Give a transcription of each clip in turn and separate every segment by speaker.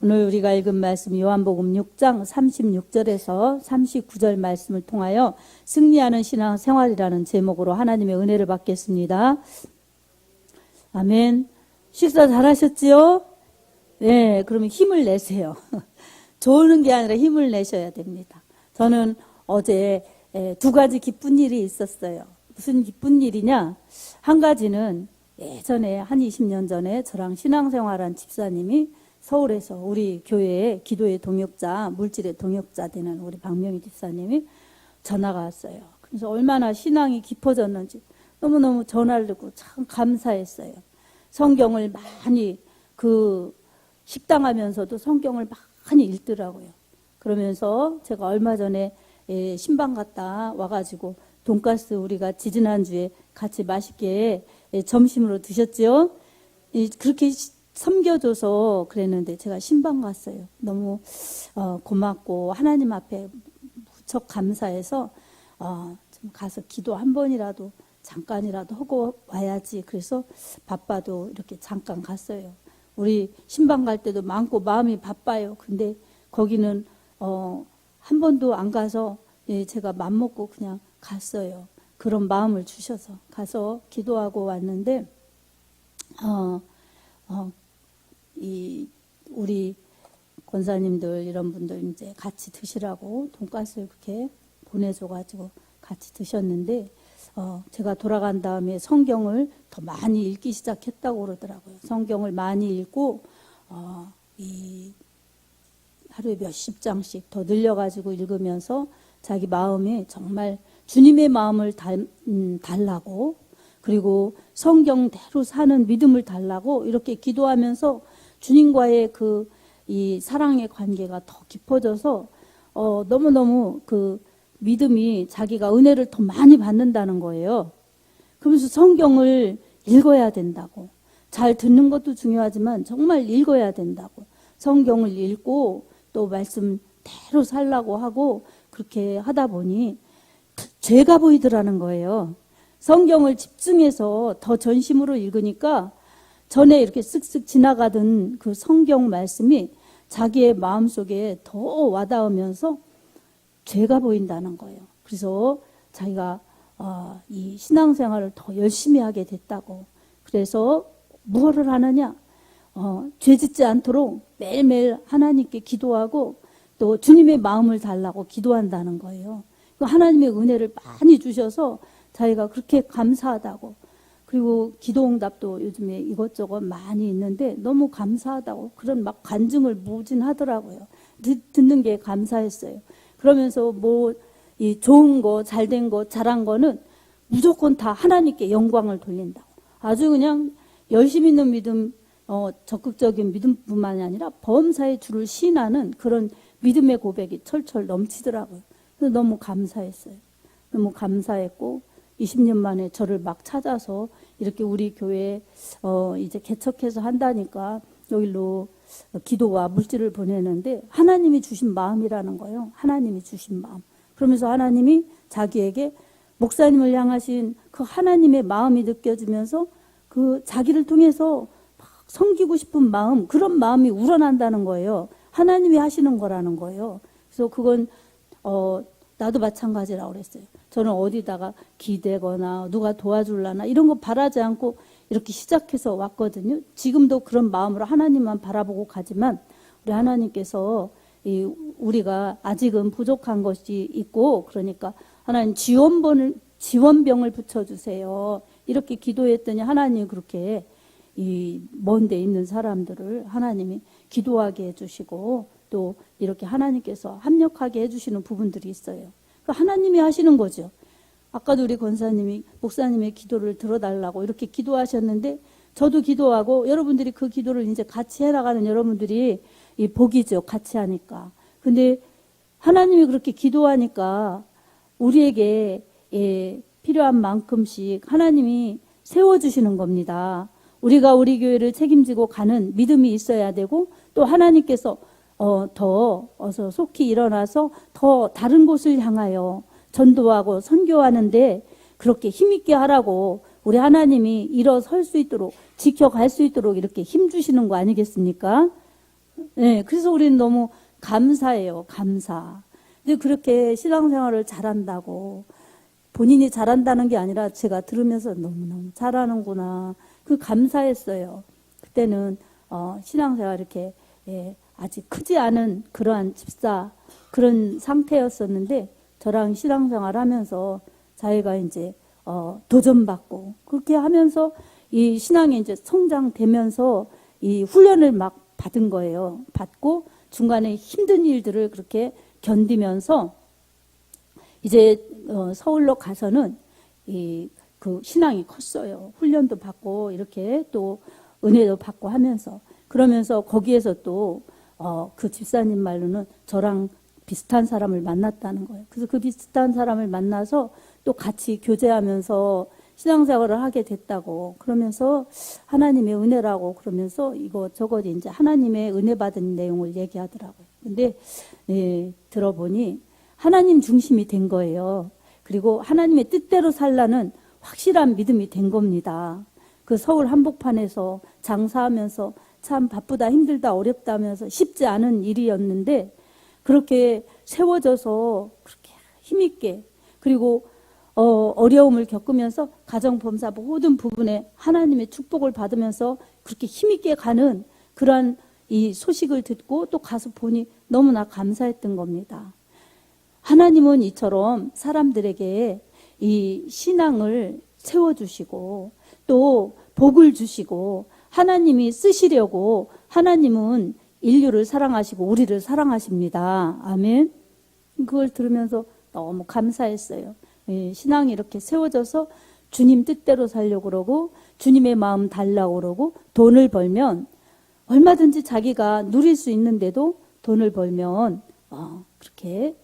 Speaker 1: 오늘 우리가 읽은 말씀 요한복음 6장 36절에서 39절 말씀을 통하여 승리하는 신앙생활이라는 제목으로 하나님의 은혜를 받겠습니다. 아멘. 식사 잘하셨지요? 네, 그러면 힘을 내세요. 좋은 게 아니라 힘을 내셔야 됩니다. 저는 어제 두 가지 기쁜 일이 있었어요. 무슨 기쁜 일이냐? 한 가지는 예전에 한 20년 전에 저랑 신앙생활한 집사님이 서울에서 우리 교회에 기도의 동역자, 물질의 동역자 되는 우리 박명희 집사님이 전화가 왔어요. 그래서 얼마나 신앙이 깊어졌는지 너무너무 전화를 듣고 참 감사했어요. 성경을 많이 식당하면서도 성경을 많이 읽더라고요. 그러면서 제가 얼마 전에 신방 갔다 와가지고 돈가스 우리가 지지난주에 같이 맛있게 점심으로 드셨죠? 그렇게 섬겨줘서 그랬는데 제가 신방 갔어요. 너무 고맙고 하나님 앞에 무척 감사해서 좀 가서 기도 한 번이라도 잠깐이라도 하고 와야지. 그래서 바빠도 이렇게 잠깐 갔어요. 우리 신방 갈 때도 많고 마음이 바빠요. 근데 거기는 한 번도 안 가서 제가 맘먹고 그냥 갔어요. 그런 마음을 주셔서 가서 기도하고 왔는데 우리 권사님들 이런 분들 이제 같이 드시라고 돈가스를 그렇게 보내줘가지고 같이 드셨는데 제가 돌아간 다음에 성경을 더 많이 읽기 시작했다고 그러더라고요. 성경을 많이 읽고 하루에 몇십 장씩 더 늘려가지고 읽으면서 자기 마음에 정말 주님의 마음을 달라고, 그리고 성경대로 사는 믿음을 달라고 이렇게 기도하면서 주님과의 이 사랑의 관계가 더 깊어져서 너무너무 믿음이 자기가 은혜를 더 많이 받는다는 거예요. 그러면서 성경을 읽어야 된다고. 잘 듣는 것도 중요하지만 정말 읽어야 된다고. 성경을 읽고 또 말씀대로 살라고 하고 그렇게 하다 보니 죄가 보이더라는 거예요. 성경을 집중해서 더 전심으로 읽으니까 전에 이렇게 쓱쓱 지나가던 그 성경 말씀이 자기의 마음속에 더 와닿으면서 죄가 보인다는 거예요. 그래서 자기가 이 신앙생활을 더 열심히 하게 됐다고. 그래서 무엇을 하느냐? 죄 짓지 않도록 매일매일 하나님께 기도하고 또 주님의 마음을 달라고 기도한다는 거예요. 하나님의 은혜를 많이 주셔서 자기가 그렇게 감사하다고. 그리고 기도응답도 요즘에 이것저것 많이 있는데 너무 감사하다고 그런 막 간증을 무진하더라고요. 듣는 게 감사했어요. 그러면서 이 좋은 거, 잘된 거, 잘한 거는 무조건 다 하나님께 영광을 돌린다고. 아주 그냥 열심히 있는 믿음, 적극적인 믿음뿐만이 아니라 범사의 주를 시인하는 그런 믿음의 고백이 철철 넘치더라고요. 그래서 너무 감사했어요. 너무 감사했고 20년 만에 저를 막 찾아서 이렇게 우리 교회에 이제 개척해서 한다니까 여기로 기도와 물질을 보내는데 하나님이 주신 마음이라는 거예요. 하나님이 주신 마음. 그러면서 하나님이 자기에게 목사님을 향하신 그 하나님의 마음이 느껴지면서 자기를 통해서 막 섬기고 싶은 마음, 그런 마음이 우러난다는 거예요. 하나님이 하시는 거라는 거예요. 그래서 그건 나도 마찬가지라고 그랬어요. 저는 어디다가 기대거나 누가 도와줄라나 이런 거 바라지 않고 이렇게 시작해서 왔거든요. 지금도 그런 마음으로 하나님만 바라보고 가지만 우리 하나님께서 우리가 아직은 부족한 것이 있고 그러니까 하나님 지원병을 붙여주세요. 이렇게 기도했더니 하나님이 그렇게 이 먼 데 있는 사람들을 하나님이 기도하게 해주시고 또 이렇게 하나님께서 합력하게 해주시는 부분들이 있어요. 하나님이 하시는 거죠. 아까도 우리 권사님이 목사님의 기도를 들어달라고 이렇게 기도하셨는데 저도 기도하고 여러분들이 그 기도를 이제 같이 해나가는 여러분들이 이 복이죠. 같이 하니까. 근데 하나님이 그렇게 기도하니까 우리에게 필요한 만큼씩 하나님이 세워주시는 겁니다. 우리가 우리 교회를 책임지고 가는 믿음이 있어야 되고 또 하나님께서 더 어서 속히 일어나서 더 다른 곳을 향하여 전도하고 선교하는데 그렇게 힘있게 하라고 우리 하나님이 일어설 수 있도록 지켜갈 수 있도록 이렇게 힘주시는 거 아니겠습니까? 네, 그래서 우리는 너무 감사해요. 감사. 근데 그렇게 신앙생활을 잘한다고 본인이 잘한다는 게 아니라 제가 들으면서 너무너무 잘하는구나. 그 감사했어요. 그때는 신앙생활 이렇게 아직 크지 않은 그러한 집사 그런 상태였었는데 저랑 신앙생활 하면서 자기가 이제 도전받고 그렇게 하면서 이 신앙이 이제 성장되면서 이 훈련을 막 받은 거예요. 받고 중간에 힘든 일들을 그렇게 견디면서 이제 서울로 가서는 그 신앙이 컸어요. 훈련도 받고 이렇게 또 은혜도 받고 하면서 그러면서 거기에서 또 그 집사님 말로는 저랑 비슷한 사람을 만났다는 거예요. 그래서 그 비슷한 사람을 만나서 또 같이 교제하면서 신앙생활을 하게 됐다고 그러면서 하나님의 은혜라고 그러면서 이거 이제 하나님의 은혜 받은 내용을 얘기하더라고요. 근데 들어보니 하나님 중심이 된 거예요. 그리고 하나님의 뜻대로 살라는 확실한 믿음이 된 겁니다. 그 서울 한복판에서 장사하면서 참 바쁘다 힘들다 어렵다 하면서 쉽지 않은 일이었는데 그렇게 세워져서 그렇게 힘있게 그리고 어려움을 겪으면서 가정범사 모든 부분에 하나님의 축복을 받으면서 그렇게 힘있게 가는 그러한 이 소식을 듣고 또 가서 보니 너무나 감사했던 겁니다. 하나님은 이처럼 사람들에게 이 신앙을 세워주시고 또 복을 주시고 하나님이 쓰시려고 하나님은 인류를 사랑하시고 우리를 사랑하십니다. 아멘. 그걸 들으면서 너무 감사했어요. 신앙이 이렇게 세워져서 주님 뜻대로 살려고 그러고 주님의 마음 달라고 그러고 돈을 벌면 얼마든지 자기가 누릴 수 있는데도 돈을 벌면 그렇게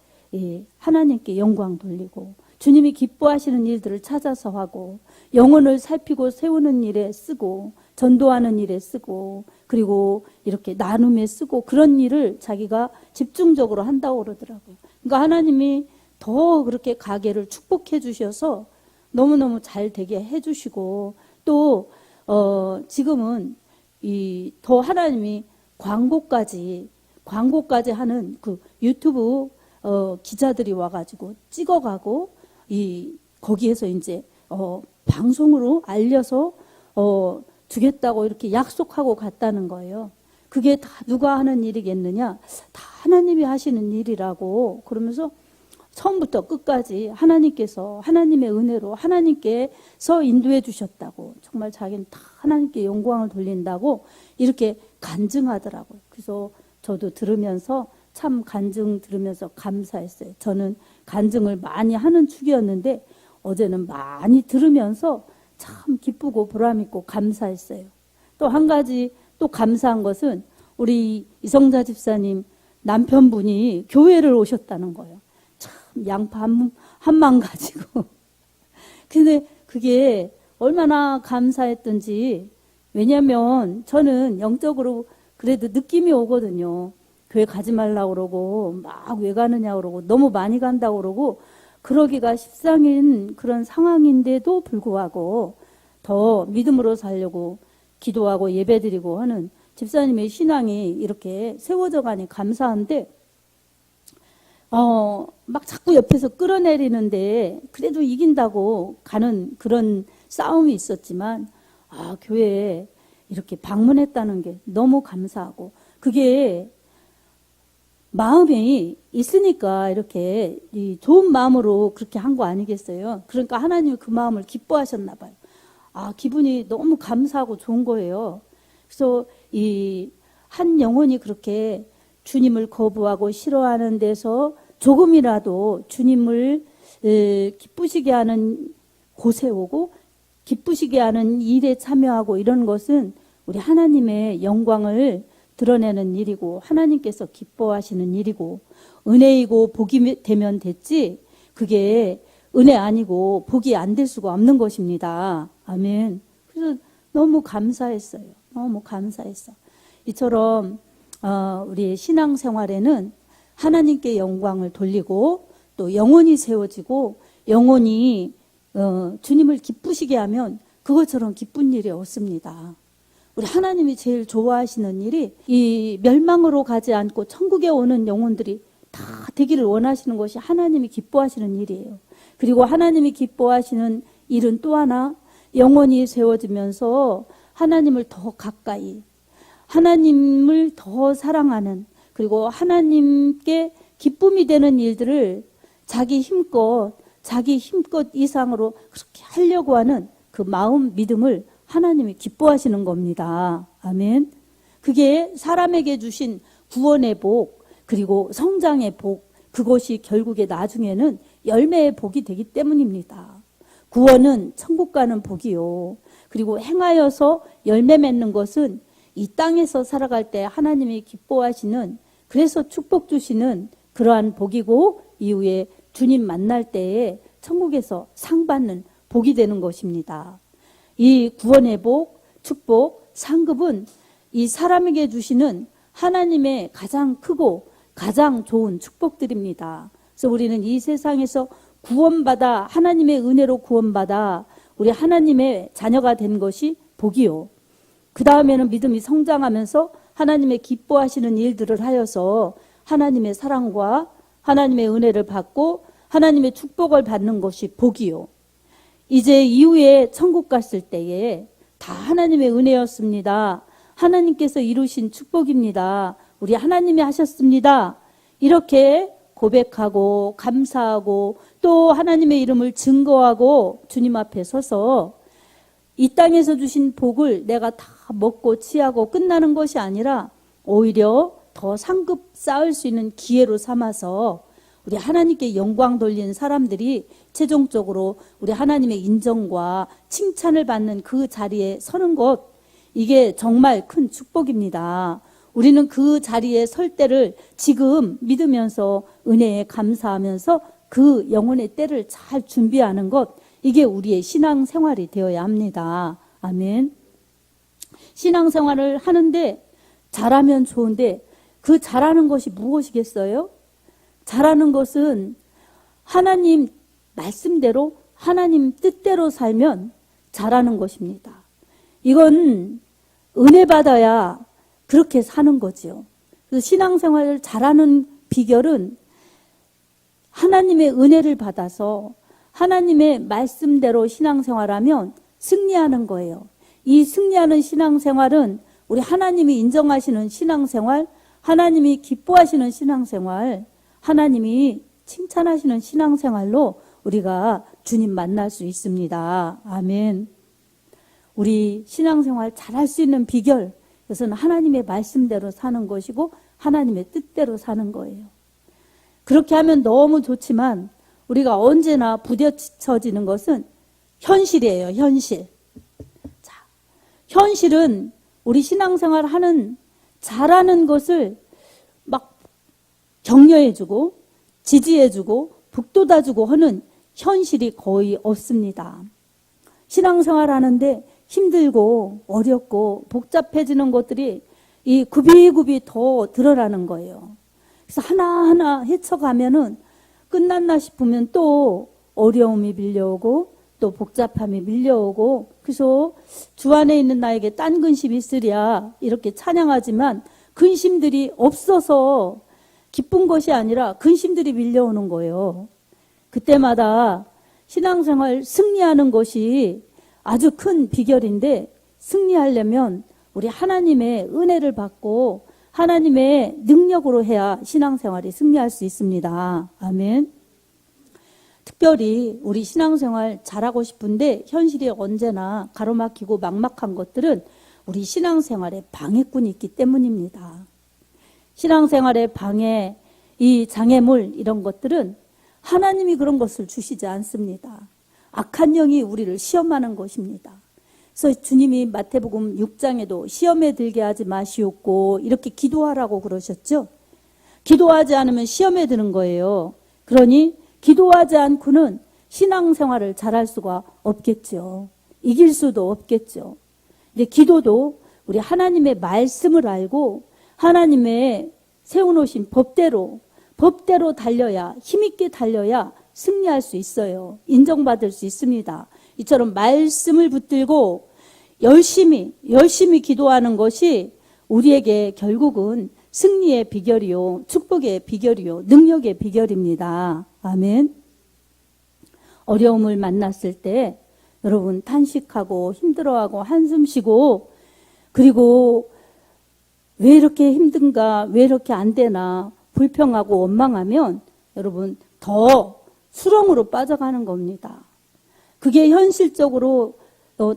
Speaker 1: 하나님께 영광 돌리고 주님이 기뻐하시는 일들을 찾아서 하고 영혼을 살피고 세우는 일에 쓰고 전도하는 일에 쓰고 그리고 이렇게 나눔에 쓰고 그런 일을 자기가 집중적으로 한다고 그러더라고요. 그러니까 하나님이 더 그렇게 가게를 축복해 주셔서 너무너무 잘 되게 해 주시고 또 지금은 더 하나님이 광고까지 하는 그 유튜브 기자들이 와가지고 찍어가고 거기에서 이제 방송으로 알려서 주겠다고 이렇게 약속하고 갔다는 거예요. 그게 다 누가 하는 일이겠느냐? 다 하나님이 하시는 일이라고 그러면서 처음부터 끝까지 하나님께서 하나님의 은혜로 하나님께서 인도해 주셨다고 정말 자기는 다 하나님께 영광을 돌린다고 이렇게 간증하더라고요. 그래서 저도 들으면서 참 간증 들으면서 감사했어요. 저는 간증을 많이 하는 축이었는데 어제는 많이 들으면서 참 기쁘고 보람있고 감사했어요. 또 한 가지 또 감사한 것은 우리 이성자 집사님 남편분이 교회를 오셨다는 거예요. 참 양파 한만 가지고. 근데 그게 얼마나 감사했던지 왜냐하면 저는 영적으로 그래도 느낌이 오거든요. 교회 가지 말라고 그러고 막 왜 가느냐 그러고 너무 많이 간다고 그러고 그러기가 십상인 그런 상황인데도 불구하고 더 믿음으로 살려고 기도하고 예배드리고 하는 집사님의 신앙이 이렇게 세워져 가니 감사한데 막 자꾸 옆에서 끌어내리는데 그래도 이긴다고 가는 그런 싸움이 있었지만 교회에 이렇게 방문했다는 게 너무 감사하고 그게 마음이 있으니까 이렇게 좋은 마음으로 그렇게 한 거 아니겠어요? 그러니까 하나님이 그 마음을 기뻐하셨나 봐요. 기분이 너무 감사하고 좋은 거예요. 그래서 이 한 영혼이 그렇게 주님을 거부하고 싫어하는 데서 조금이라도 주님을 기쁘시게 하는 곳에 오고 기쁘시게 하는 일에 참여하고 이런 것은 우리 하나님의 영광을 드러내는 일이고 하나님께서 기뻐하시는 일이고 은혜이고 복이 되면 됐지 그게 은혜 아니고 복이 안 될 수가 없는 것입니다. 아멘. 그래서 너무 감사했어요. 너무 감사했어. 이처럼 우리의 신앙생활에는 하나님께 영광을 돌리고 또 영혼이 세워지고 영혼이 주님을 기쁘시게 하면 그것처럼 기쁜 일이 없습니다. 우리 하나님이 제일 좋아하시는 일이 이 멸망으로 가지 않고 천국에 오는 영혼들이 다 되기를 원하시는 것이 하나님이 기뻐하시는 일이에요. 그리고 하나님이 기뻐하시는 일은 또 하나, 영혼이 세워지면서 하나님을 더 가까이, 하나님을 더 사랑하는, 그리고 하나님께 기쁨이 되는 일들을 자기 힘껏 이상으로 그렇게 하려고 하는 그 마음, 믿음을 하나님이 기뻐하시는 겁니다. 아멘. 그게 사람에게 주신 구원의 복, 그리고 성장의 복, 그것이 결국에 나중에는 열매의 복이 되기 때문입니다. 구원은 천국 가는 복이요. 그리고 행하여서 열매 맺는 것은 이 땅에서 살아갈 때 하나님이 기뻐하시는, 그래서 축복 주시는 그러한 복이고, 이후에 주님 만날 때에 천국에서 상 받는 복이 되는 것입니다. 이 구원의 복, 축복, 상급은 이 사람에게 주시는 하나님의 가장 크고 가장 좋은 축복들입니다. 그래서 우리는 이 세상에서 구원받아, 하나님의 은혜로 구원받아 우리 하나님의 자녀가 된 것이 복이요. 그 다음에는 믿음이 성장하면서 하나님의 기뻐하시는 일들을 하여서 하나님의 사랑과 하나님의 은혜를 받고 하나님의 축복을 받는 것이 복이요. 이제 이후에 천국 갔을 때에 다 하나님의 은혜였습니다. 하나님께서 이루신 축복입니다. 우리 하나님이 하셨습니다. 이렇게 고백하고 감사하고 또 하나님의 이름을 증거하고 주님 앞에 서서 이 땅에서 주신 복을 내가 다 먹고 취하고 끝나는 것이 아니라 오히려 더 상급 쌓을 수 있는 기회로 삼아서 우리 하나님께 영광 돌리는 사람들이 최종적으로 우리 하나님의 인정과 칭찬을 받는 그 자리에 서는 것, 이게 정말 큰 축복입니다. 우리는 그 자리에 설 때를 지금 믿으면서 은혜에 감사하면서 그 영혼의 때를 잘 준비하는 것, 이게 우리의 신앙생활이 되어야 합니다. 아멘. 신앙생활을 하는데 잘하면 좋은데 그 잘하는 것이 무엇이겠어요? 잘하는 것은 하나님 말씀대로 하나님 뜻대로 살면 잘하는 것입니다. 이건 은혜 받아야 그렇게 사는 거지요. 그래서 신앙생활을 잘하는 비결은 하나님의 은혜를 받아서 하나님의 말씀대로 신앙생활하면 승리하는 거예요. 이 승리하는 신앙생활은 우리 하나님이 인정하시는 신앙생활, 하나님이 기뻐하시는 신앙생활, 하나님이 칭찬하시는 신앙생활로 우리가 주님 만날 수 있습니다. 아멘. 우리 신앙생활 잘할 수 있는 비결, 그것은 하나님의 말씀대로 사는 것이고 하나님의 뜻대로 사는 거예요. 그렇게 하면 너무 좋지만 우리가 언제나 부딪혀지는 것은 현실이에요. 현실. 자, 현실은 우리 신앙생활 하는 잘하는 것을 막 격려해주고 지지해주고 북돋아주고 하는 현실이 거의 없습니다. 신앙생활 하는데 힘들고 어렵고 복잡해지는 것들이 이 굽이굽이 더 드러나는 거예요. 그래서 하나하나 헤쳐가면은 끝났나 싶으면 또 어려움이 밀려오고 또 복잡함이 밀려오고, 그래서 주 안에 있는 나에게 딴 근심이 있으랴 이렇게 찬양하지만 근심들이 없어서 기쁜 것이 아니라 근심들이 밀려오는 거예요. 그때마다 신앙생활 승리하는 것이 아주 큰 비결인데, 승리하려면 우리 하나님의 은혜를 받고 하나님의 능력으로 해야 신앙생활이 승리할 수 있습니다. 아멘. 특별히 우리 신앙생활 잘하고 싶은데 현실이 언제나 가로막히고 막막한 것들은 우리 신앙생활에 방해꾼이 있기 때문입니다. 신앙생활의 방해, 이 장애물, 이런 것들은 하나님이 그런 것을 주시지 않습니다. 악한 영이 우리를 시험하는 것입니다. 그래서 주님이 마태복음 6장에도 시험에 들게 하지 마시옵고 이렇게 기도하라고 그러셨죠. 기도하지 않으면 시험에 드는 거예요. 그러니 기도하지 않고는 신앙생활을 잘할 수가 없겠죠. 이길 수도 없겠죠. 근데 기도도 우리 하나님의 말씀을 알고 하나님의 세워놓으신 법대로 달려야, 힘있게 달려야 승리할 수 있어요. 인정받을 수 있습니다. 이처럼 말씀을 붙들고 열심히 기도하는 것이 우리에게 결국은 승리의 비결이요, 축복의 비결이요, 능력의 비결입니다. 아멘. 어려움을 만났을 때 여러분 탄식하고 힘들어하고 한숨 쉬고, 그리고 왜 이렇게 힘든가, 왜 이렇게 안 되나 불평하고 원망하면 여러분 더 수렁으로 빠져가는 겁니다. 그게 현실적으로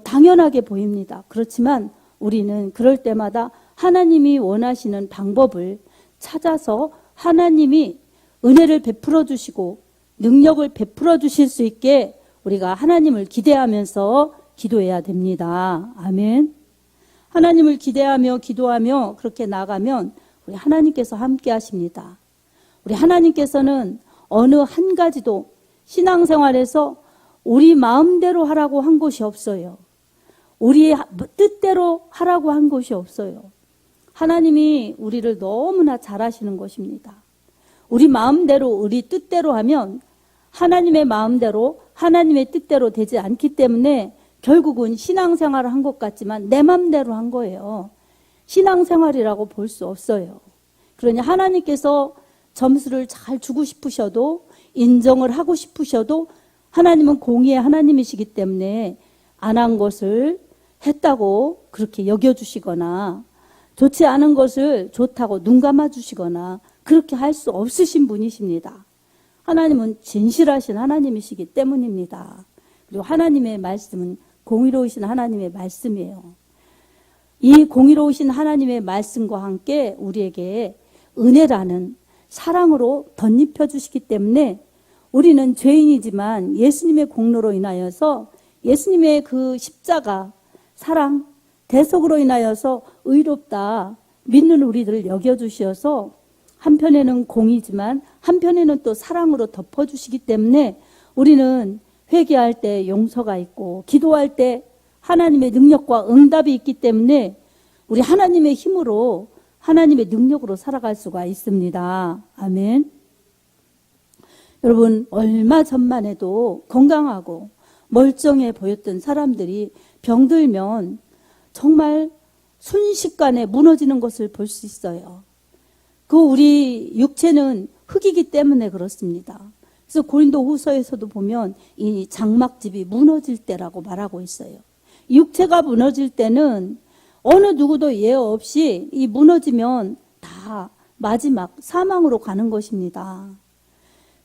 Speaker 1: 당연하게 보입니다. 그렇지만 우리는 그럴 때마다 하나님이 원하시는 방법을 찾아서 하나님이 은혜를 베풀어 주시고 능력을 베풀어 주실 수 있게 우리가 하나님을 기대하면서 기도해야 됩니다. 아멘. 하나님을 기대하며 기도하며 그렇게 나가면 우리 하나님께서 함께 하십니다. 우리 하나님께서는 어느 한 가지도 신앙생활에서 우리 마음대로 하라고 한 것이 없어요. 우리 뜻대로 하라고 한 것이 없어요. 하나님이 우리를 너무나 잘 아시는 것입니다. 우리 마음대로, 우리 뜻대로 하면 하나님의 마음대로, 하나님의 뜻대로 되지 않기 때문에 결국은 신앙생활을 한 것 같지만 내 마음대로 한 거예요. 신앙생활이라고 볼 수 없어요. 그러니 하나님께서 점수를 잘 주고 싶으셔도, 인정을 하고 싶으셔도 하나님은 공의의 하나님이시기 때문에 안 한 것을 했다고 그렇게 여겨주시거나 좋지 않은 것을 좋다고 눈 감아주시거나 그렇게 할 수 없으신 분이십니다. 하나님은 진실하신 하나님이시기 때문입니다. 그리고 하나님의 말씀은 공의로우신 하나님의 말씀이에요. 이 공의로우신 하나님의 말씀과 함께 우리에게 은혜라는 사랑으로 덧입혀 주시기 때문에 우리는 죄인이지만 예수님의 공로로 인하여서 예수님의 그 십자가, 사랑, 대속으로 인하여서 의롭다 믿는 우리들을 여겨주셔서 한편에는 공이지만 한편에는 또 사랑으로 덮어주시기 때문에 우리는 회개할 때 용서가 있고 기도할 때 하나님의 능력과 응답이 있기 때문에 우리 하나님의 힘으로 하나님의 능력으로 살아갈 수가 있습니다. 아멘. 여러분, 얼마 전만 해도 건강하고 멀쩡해 보였던 사람들이 병들면 정말 순식간에 무너지는 것을 볼 수 있어요. 그 우리 육체는 흙이기 때문에 그렇습니다. 그래서 고린도 후서에서도 보면 이 장막집이 무너질 때라고 말하고 있어요. 육체가 무너질 때는 어느 누구도 예외 없이 이 무너지면 다 마지막 사망으로 가는 것입니다.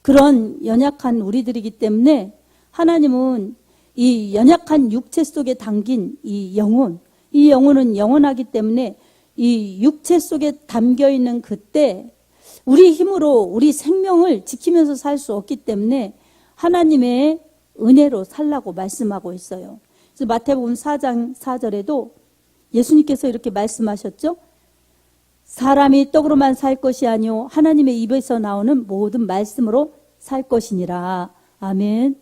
Speaker 1: 그런 연약한 우리들이기 때문에 하나님은 이 연약한 육체 속에 담긴 이 영혼은 영원하기 때문에 이 육체 속에 담겨 있는 그때 우리 힘으로 우리 생명을 지키면서 살 수 없기 때문에 하나님의 은혜로 살라고 말씀하고 있어요. 그래서 마태복음 4장 4절에도 예수님께서 이렇게 말씀하셨죠. 사람이 떡으로만 살 것이 아니요 하나님의 입에서 나오는 모든 말씀으로 살 것이니라. 아멘.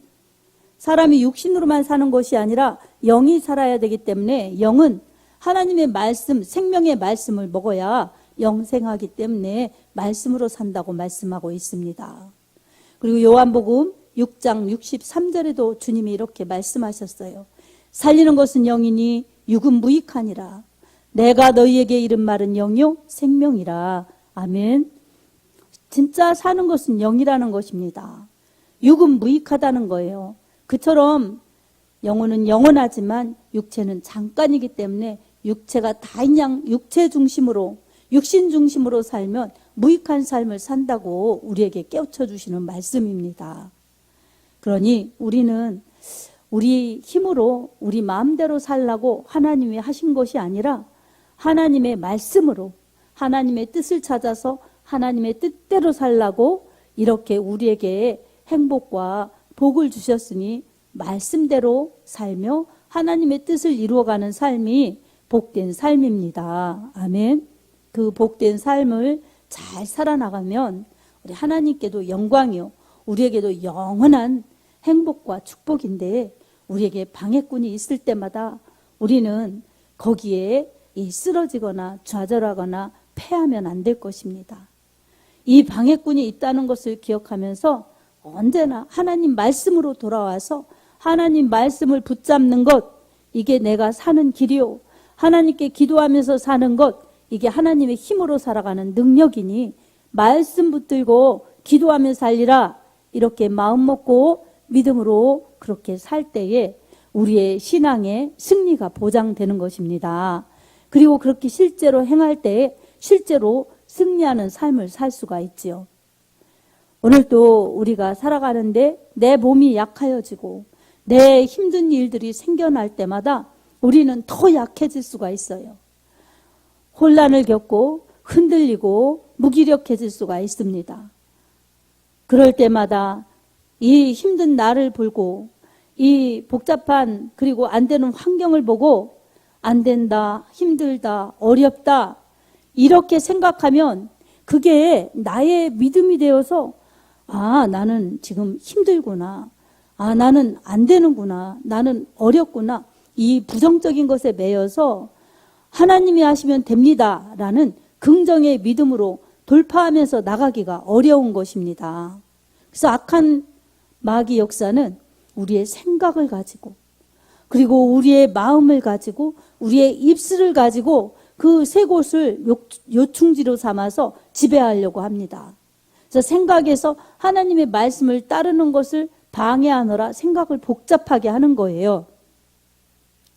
Speaker 1: 사람이 육신으로만 사는 것이 아니라 영이 살아야 되기 때문에 영은 하나님의 말씀, 생명의 말씀을 먹어야 영생하기 때문에 말씀으로 산다고 말씀하고 있습니다. 그리고 요한복음 6장 63절에도 주님이 이렇게 말씀하셨어요. 살리는 것은 영이니 육은 무익하니라. 내가 너희에게 이른 말은 영이요 생명이라. 아멘. 진짜 사는 것은 영이라는 것입니다. 육은 무익하다는 거예요. 그처럼 영혼은 영원하지만 육체는 잠깐이기 때문에 육체가 다 그냥 육체 중심으로, 육신 중심으로 살면 무익한 삶을 산다고 우리에게 깨우쳐 주시는 말씀입니다. 그러니 우리는 우리 힘으로 우리 마음대로 살라고 하나님이 하신 것이 아니라 하나님의 말씀으로 하나님의 뜻을 찾아서 하나님의 뜻대로 살라고 이렇게 우리에게 행복과 복을 주셨으니 말씀대로 살며 하나님의 뜻을 이루어가는 삶이 복된 삶입니다. 아멘. 그 복된 삶을 잘 살아나가면 우리 하나님께도 영광이요 우리에게도 영원한 행복과 축복인데 우리에게 방해꾼이 있을 때마다 우리는 거기에 쓰러지거나 좌절하거나 패하면 안 될 것입니다. 이 방해꾼이 있다는 것을 기억하면서 언제나 하나님 말씀으로 돌아와서 하나님 말씀을 붙잡는 것, 이게 내가 사는 길이요. 하나님께 기도하면서 사는 것, 이게 하나님의 힘으로 살아가는 능력이니 말씀 붙들고 기도하며 살리라. 이렇게 마음 먹고 믿음으로 그렇게 살 때에 우리의 신앙의 승리가 보장되는 것입니다. 그리고 그렇게 실제로 행할 때에 실제로 승리하는 삶을 살 수가 있지요. 오늘도 우리가 살아가는데 내 몸이 약하여지고 내 힘든 일들이 생겨날 때마다 우리는 더 약해질 수가 있어요. 혼란을 겪고 흔들리고 무기력해질 수가 있습니다. 그럴 때마다 이 힘든 나를 보고 이 복잡한 그리고 안 되는 환경을 보고 안 된다, 힘들다, 어렵다 이렇게 생각하면 그게 나의 믿음이 되어서 나는 지금 힘들구나. 나는 안 되는구나. 나는 어렵구나. 이 부정적인 것에 매여서 하나님이 하시면 됩니다. 라는 긍정의 믿음으로 돌파하면서 나가기가 어려운 것입니다. 그래서 악한 마귀 역사는 우리의 생각을 가지고 그리고 우리의 마음을 가지고 우리의 입술을 가지고 그 세 곳을 요충지로 삼아서 지배하려고 합니다. 그래서 생각에서 하나님의 말씀을 따르는 것을 방해하느라 생각을 복잡하게 하는 거예요.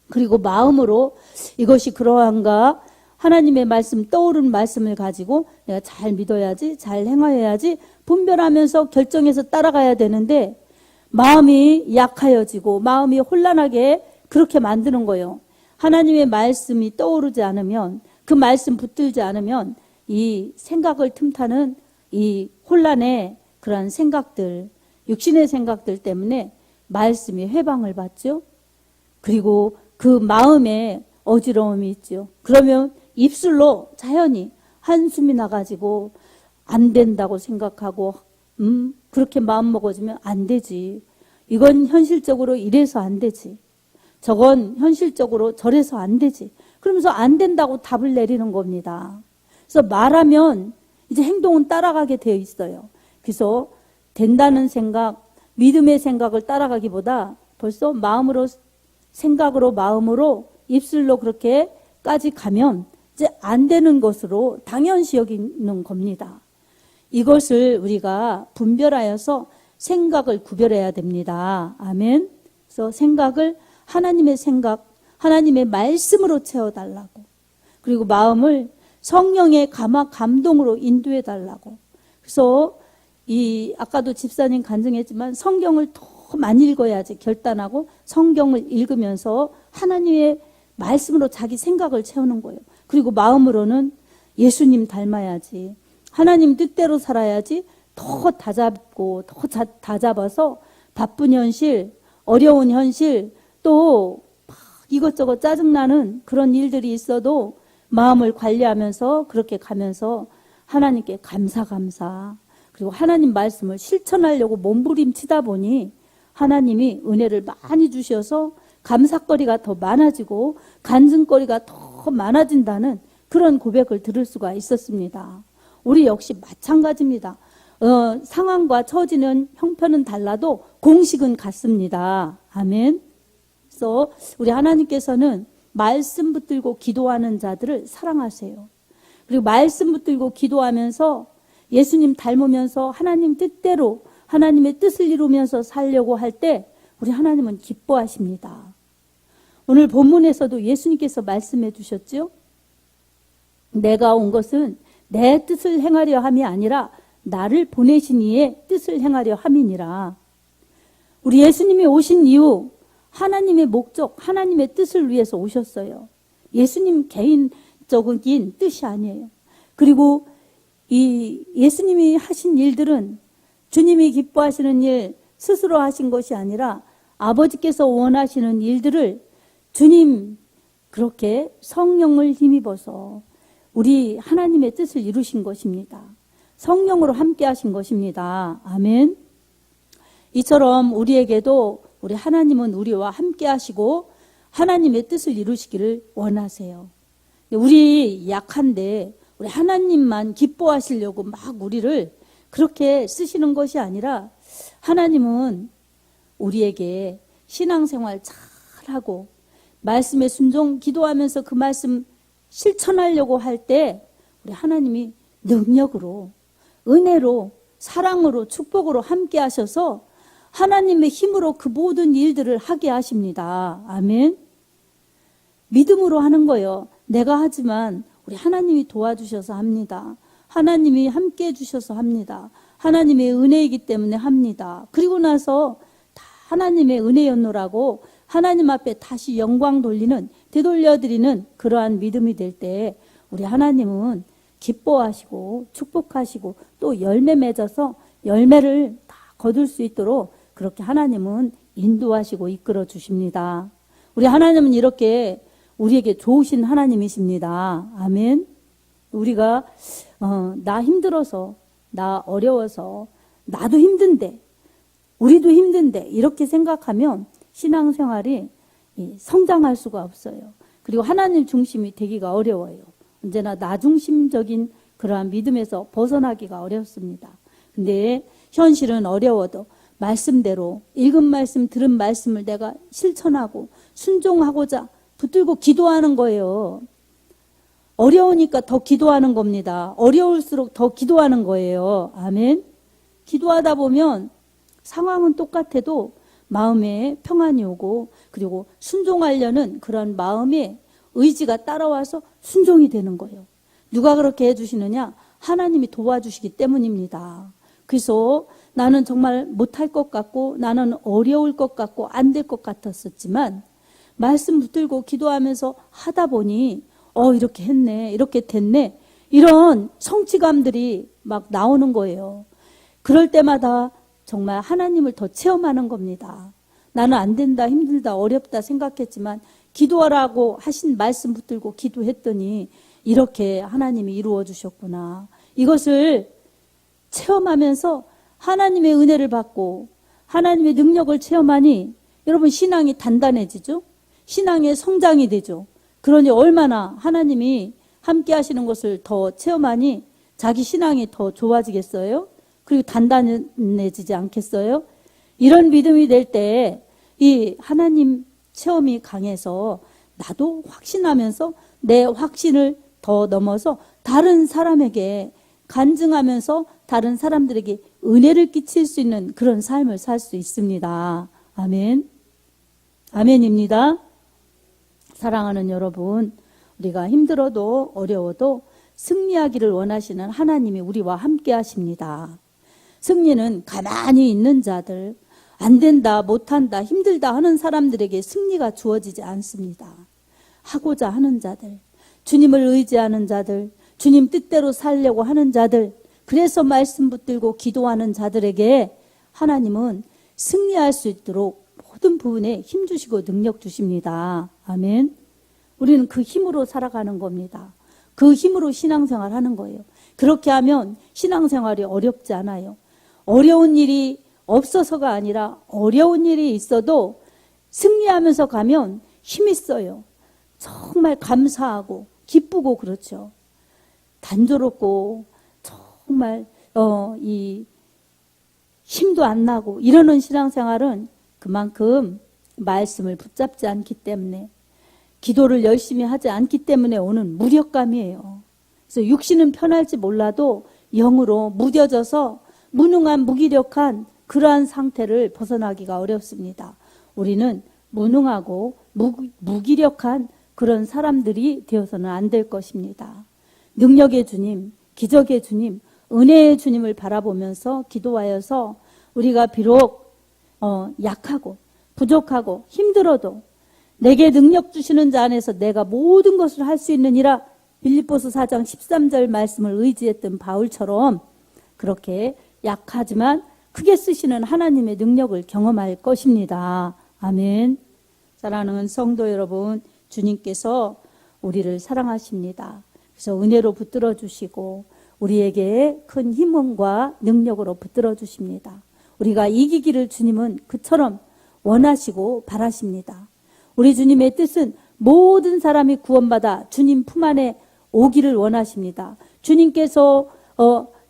Speaker 1: 그리고 마음으로 이것이 그러한가 하나님의 말씀 떠오른 말씀을 가지고 내가 잘 믿어야지 잘 행하여야지 분별하면서 결정해서 따라가야 되는데 마음이 약하여지고 마음이 혼란하게 그렇게 만드는 거예요. 하나님의 말씀이 떠오르지 않으면 그 말씀 붙들지 않으면 이 생각을 틈타는 이 혼란의 그러한 생각들 육신의 생각들 때문에 말씀이 회방을 받죠. 그리고 그 마음에 어지러움이 있죠. 그러면 입술로 자연히 한숨이 나가지고 안 된다고 생각하고 그렇게 마음 먹어주면 안 되지. 이건 현실적으로 이래서 안 되지. 저건 현실적으로 저래서 안 되지. 그러면서 안 된다고 답을 내리는 겁니다. 그래서 말하면 이제 행동은 따라가게 되어 있어요. 그래서 된다는 생각, 믿음의 생각을 따라가기보다 벌써 마음으로 생각으로 마음으로 입술로 그렇게까지 가면 이제 안 되는 것으로 당연시 여기는 겁니다. 이것을 우리가 분별하여서 생각을 구별해야 됩니다. 아멘. 그래서 생각을 하나님의 생각, 하나님의 말씀으로 채워달라고. 그리고 마음을 성령의 감동으로 인도해달라고. 그래서 아까도 집사님 간증했지만 성경을 더 많이 읽어야지 결단하고 성경을 읽으면서 하나님의 말씀으로 자기 생각을 채우는 거예요. 그리고 마음으로는 예수님 닮아야지. 하나님 뜻대로 살아야지. 더 다잡고 더 다잡아서 바쁜 현실, 어려운 현실, 또 이것저것 짜증나는 그런 일들이 있어도 마음을 관리하면서 그렇게 가면서 하나님께 감사 그리고 하나님 말씀을 실천하려고 몸부림치다 보니 하나님이 은혜를 많이 주셔서 감사거리가 더 많아지고 간증거리가 더 많아진다는 그런 고백을 들을 수가 있었습니다. 우리 역시 마찬가지입니다. 상황과 처지는 형편은 달라도 공식은 같습니다. 아멘. 그래서 우리 하나님께서는 말씀 붙들고 기도하는 자들을 사랑하세요. 그리고 말씀 붙들고 기도하면서 예수님 닮으면서 하나님 뜻대로 하나님의 뜻을 이루면서 살려고 할 때 우리 하나님은 기뻐하십니다. 오늘 본문에서도 예수님께서 말씀해 주셨죠. 내가 온 것은 내 뜻을 행하려 함이 아니라 나를 보내신 이의 뜻을 행하려 함이니라. 우리 예수님이 오신 이유 하나님의 목적, 하나님의 뜻을 위해서 오셨어요. 예수님 개인적인 뜻이 아니에요. 그리고 이 예수님이 하신 일들은 주님이 기뻐하시는 일 스스로 하신 것이 아니라 아버지께서 원하시는 일들을 주님 그렇게 성령을 힘입어서 우리 하나님의 뜻을 이루신 것입니다. 성령으로 함께 하신 것입니다. 아멘. 이처럼 우리에게도 우리 하나님은 우리와 함께 하시고 하나님의 뜻을 이루시기를 원하세요. 우리 약한데 우리 하나님만 기뻐하시려고 막 우리를 그렇게 쓰시는 것이 아니라 하나님은 우리에게 신앙생활 잘하고 말씀에 순종, 기도하면서 그 말씀 실천하려고 할 때 우리 하나님이 능력으로, 은혜로, 사랑으로, 축복으로 함께 하셔서 하나님의 힘으로 그 모든 일들을 하게 하십니다. 아멘. 믿음으로 하는 거예요. 내가 하지만 우리 하나님이 도와주셔서 합니다. 하나님이 함께 해주셔서 합니다. 하나님의 은혜이기 때문에 합니다. 그리고 나서 다 하나님의 은혜였노라고 하나님 앞에 다시 영광 돌리는, 되돌려드리는 그러한 믿음이 될 때 우리 하나님은 기뻐하시고 축복하시고 또 열매 맺어서 열매를 다 거둘 수 있도록 그렇게 하나님은 인도하시고 이끌어 주십니다. 우리 하나님은 이렇게 우리에게 좋으신 하나님이십니다. 아멘. 우리가 나 힘들어서, 나 어려워서, 나도 힘든데, 우리도 힘든데 이렇게 생각하면 신앙생활이 성장할 수가 없어요. 그리고 하나님 중심이 되기가 어려워요. 언제나 나 중심적인 그러한 믿음에서 벗어나기가 어렵습니다. 근데 현실은 어려워도 말씀대로 읽은 말씀, 들은 말씀을 내가 실천하고 순종하고자 붙들고 기도하는 거예요. 어려우니까 더 기도하는 겁니다. 어려울수록 더 기도하는 거예요. 아멘. 기도하다 보면 상황은 똑같아도 마음에 평안이 오고 그리고 순종하려는 그런 마음의 의지가 따라와서 순종이 되는 거예요. 누가 그렇게 해주시느냐? 하나님이 도와주시기 때문입니다. 그래서 나는 정말 못할 것 같고 나는 어려울 것 같고 안 될 것 같았었지만 말씀 붙들고 기도하면서 하다 보니 이렇게 했네, 이렇게 됐네, 이런 성취감들이 막 나오는 거예요. 그럴 때마다 정말 하나님을 더 체험하는 겁니다. 나는 안 된다, 힘들다, 어렵다 생각했지만 기도하라고 하신 말씀 붙들고 기도했더니 이렇게 하나님이 이루어 주셨구나. 이것을 체험하면서 하나님의 은혜를 받고 하나님의 능력을 체험하니 여러분 신앙이 단단해지죠. 신앙의 성장이 되죠. 그러니 얼마나 하나님이 함께 하시는 것을 더 체험하니 자기 신앙이 더 좋아지겠어요? 그리고 단단해지지 않겠어요? 이런 믿음이 될 때 이 하나님 체험이 강해서 나도 확신하면서 내 확신을 더 넘어서 다른 사람에게 간증하면서 다른 사람들에게 은혜를 끼칠 수 있는 그런 삶을 살 수 있습니다. 아멘. 아멘입니다. 사랑하는 여러분, 우리가 힘들어도 어려워도 승리하기를 원하시는 하나님이 우리와 함께 하십니다. 승리는 가만히 있는 자들, 안 된다, 못한다, 힘들다 하는 사람들에게 승리가 주어지지 않습니다. 하고자 하는 자들, 주님을 의지하는 자들, 주님 뜻대로 살려고 하는 자들, 그래서 말씀 붙들고 기도하는 자들에게 하나님은 승리할 수 있도록 모든 부분에 힘 주시고 능력 주십니다. 아멘. 우리는 그 힘으로 살아가는 겁니다. 그 힘으로 신앙생활 하는 거예요. 그렇게 하면 신앙생활이 어렵지 않아요. 어려운 일이 없어서가 아니라 어려운 일이 있어도 승리하면서 가면 힘이 있어요. 정말 감사하고 기쁘고 그렇죠. 단조롭고 정말 이 힘도 안 나고 이러는 신앙생활은 그만큼 말씀을 붙잡지 않기 때문에 기도를 열심히 하지 않기 때문에 오는 무력감이에요. 그래서 육신은 편할지 몰라도 영으로 무뎌져서 무능한 무기력한 그러한 상태를 벗어나기가 어렵습니다. 우리는 무능하고 무기력한 그런 사람들이 되어서는 안 될 것입니다. 능력의 주님, 기적의 주님, 은혜의 주님을 바라보면서 기도하여서 우리가 비록 약하고 부족하고 힘들어도 내게 능력 주시는 자 안에서 내가 모든 것을 할 수 있느니라 빌립보서 4장 13절 말씀을 의지했던 바울처럼 그렇게 약하지만 크게 쓰시는 하나님의 능력을 경험할 것입니다. 아멘. 사랑하는 성도 여러분, 주님께서 우리를 사랑하십니다. 그래서 은혜로 붙들어 주시고 우리에게 큰 힘과 능력으로 붙들어 주십니다. 우리가 이기기를 주님은 그처럼 원하시고 바라십니다. 우리 주님의 뜻은 모든 사람이 구원받아 주님 품 안에 오기를 원하십니다. 주님께서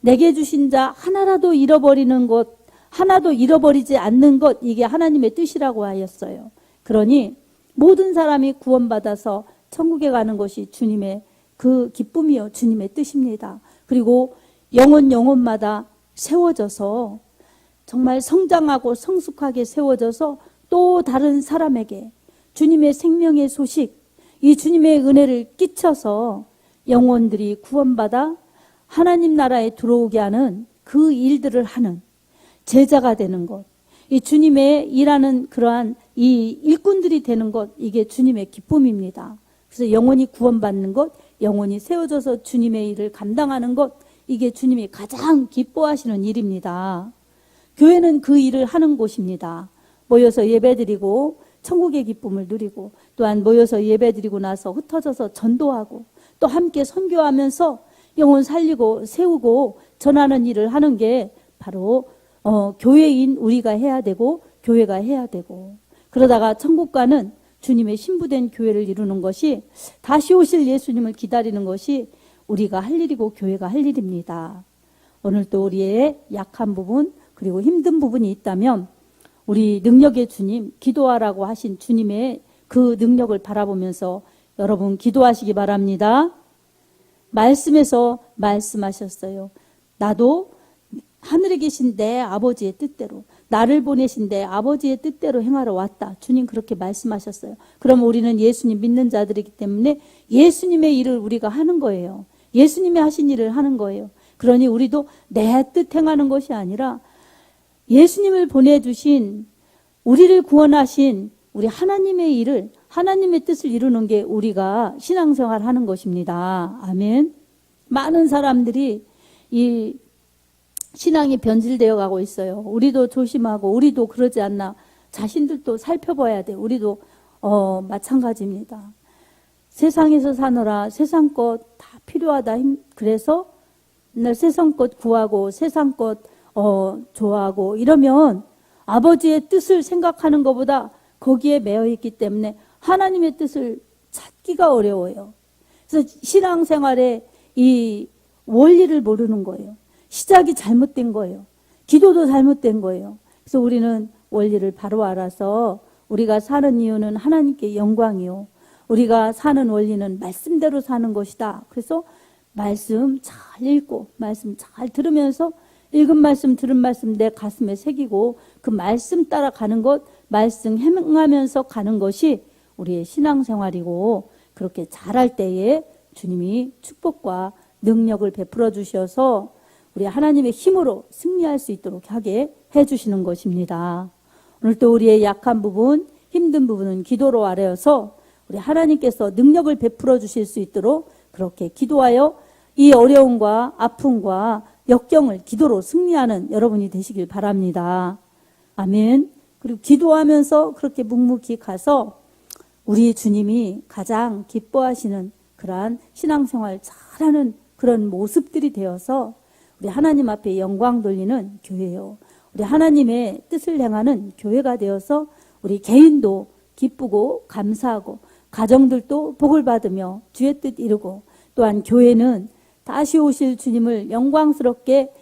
Speaker 1: 내게 주신 자 하나라도 잃어버리는 것, 하나도 잃어버리지 않는 것, 이게 하나님의 뜻이라고 하였어요. 그러니 모든 사람이 구원받아서 천국에 가는 것이 주님의 그 기쁨이요, 주님의 뜻입니다. 그리고 영혼마다 세워져서 정말 성장하고 성숙하게 세워져서 또 다른 사람에게 주님의 생명의 소식, 이 주님의 은혜를 끼쳐서 영혼들이 구원받아 하나님 나라에 들어오게 하는 그 일들을 하는 제자가 되는 것, 이 주님의 일하는 그러한 이 일꾼들이 되는 것, 이게 주님의 기쁨입니다. 그래서 영혼이 구원받는 것, 영혼이 세워져서 주님의 일을 감당하는 것, 이게 주님이 가장 기뻐하시는 일입니다. 교회는 그 일을 하는 곳입니다. 모여서 예배드리고 천국의 기쁨을 누리고, 또한 모여서 예배드리고 나서 흩어져서 전도하고 또 함께 선교하면서 영혼 살리고 세우고 전하는 일을 하는 게 바로 교회인 우리가 해야 되고 교회가 해야 되고, 그러다가 천국 가는 주님의 신부된 교회를 이루는 것이, 다시 오실 예수님을 기다리는 것이 우리가 할 일이고 교회가 할 일입니다. 오늘 또 우리의 약한 부분 그리고 힘든 부분이 있다면 우리 능력의 주님, 기도하라고 하신 주님의 그 능력을 바라보면서 여러분 기도하시기 바랍니다. 말씀에서 말씀하셨어요. 나도 하늘에 계신 내 아버지의 뜻대로, 나를 보내신 내 아버지의 뜻대로 행하러 왔다. 주님 그렇게 말씀하셨어요. 그럼 우리는 예수님 믿는 자들이기 때문에 예수님의 일을 우리가 하는 거예요. 예수님이 하신 일을 하는 거예요. 그러니 우리도 내 뜻 행하는 것이 아니라 예수님을 보내주신, 우리를 구원하신 우리 하나님의 일을, 하나님의 뜻을 이루는 게 우리가 신앙생활 하는 것입니다. 아멘. 많은 사람들이 이 신앙이 변질되어 가고 있어요. 우리도 조심하고 우리도 그러지 않나, 자신들도 살펴봐야 돼. 우리도 마찬가지입니다. 세상에서 사느라 세상 것 다 필요하다. 그래서 맨날 세상 것 구하고 세상 것 좋아하고 이러면 아버지의 뜻을 생각하는 것보다 거기에 매여 있기 때문에 하나님의 뜻을 찾기가 어려워요. 그래서 신앙생활에 이 원리를 모르는 거예요. 시작이 잘못된 거예요. 기도도 잘못된 거예요. 그래서 우리는 원리를 바로 알아서 우리가 사는 이유는 하나님께 영광이요, 우리가 사는 원리는 말씀대로 사는 것이다. 그래서 말씀 잘 읽고 말씀 잘 들으면서 읽은 말씀 들은 말씀 내 가슴에 새기고 그 말씀 따라가는 것, 말씀 행하면서 가는 것이 우리의 신앙생활이고, 그렇게 잘할 때에 주님이 축복과 능력을 베풀어 주셔서 우리 하나님의 힘으로 승리할 수 있도록 하게 해주시는 것입니다. 오늘 또 우리의 약한 부분, 힘든 부분은 기도로 아뢰어서 우리 하나님께서 능력을 베풀어 주실 수 있도록 그렇게 기도하여 이 어려움과 아픔과 역경을 기도로 승리하는 여러분이 되시길 바랍니다. 아멘. 그리고 기도하면서 그렇게 묵묵히 가서 우리 주님이 가장 기뻐하시는 그러한 신앙생활 잘하는 그런 모습들이 되어서 우리 하나님 앞에 영광 돌리는 교회요, 우리 하나님의 뜻을 행하는 교회가 되어서 우리 개인도 기쁘고 감사하고 가정들도 복을 받으며 주의 뜻 이루고, 또한 교회는 다시 오실 주님을 영광스럽게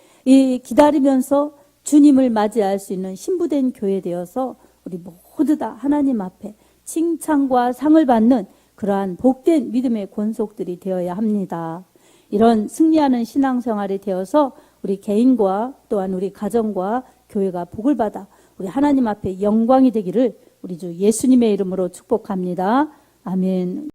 Speaker 1: 기다리면서 주님을 맞이할 수 있는 신부된 교회 되어서 우리 모두 다 하나님 앞에 칭찬과 상을 받는 그러한 복된 믿음의 권속들이 되어야 합니다. 이런 승리하는 신앙생활이 되어서 우리 개인과 또한 우리 가정과 교회가 복을 받아 우리 하나님 앞에 영광이 되기를 우리 주 예수님의 이름으로 축복합니다. 아멘.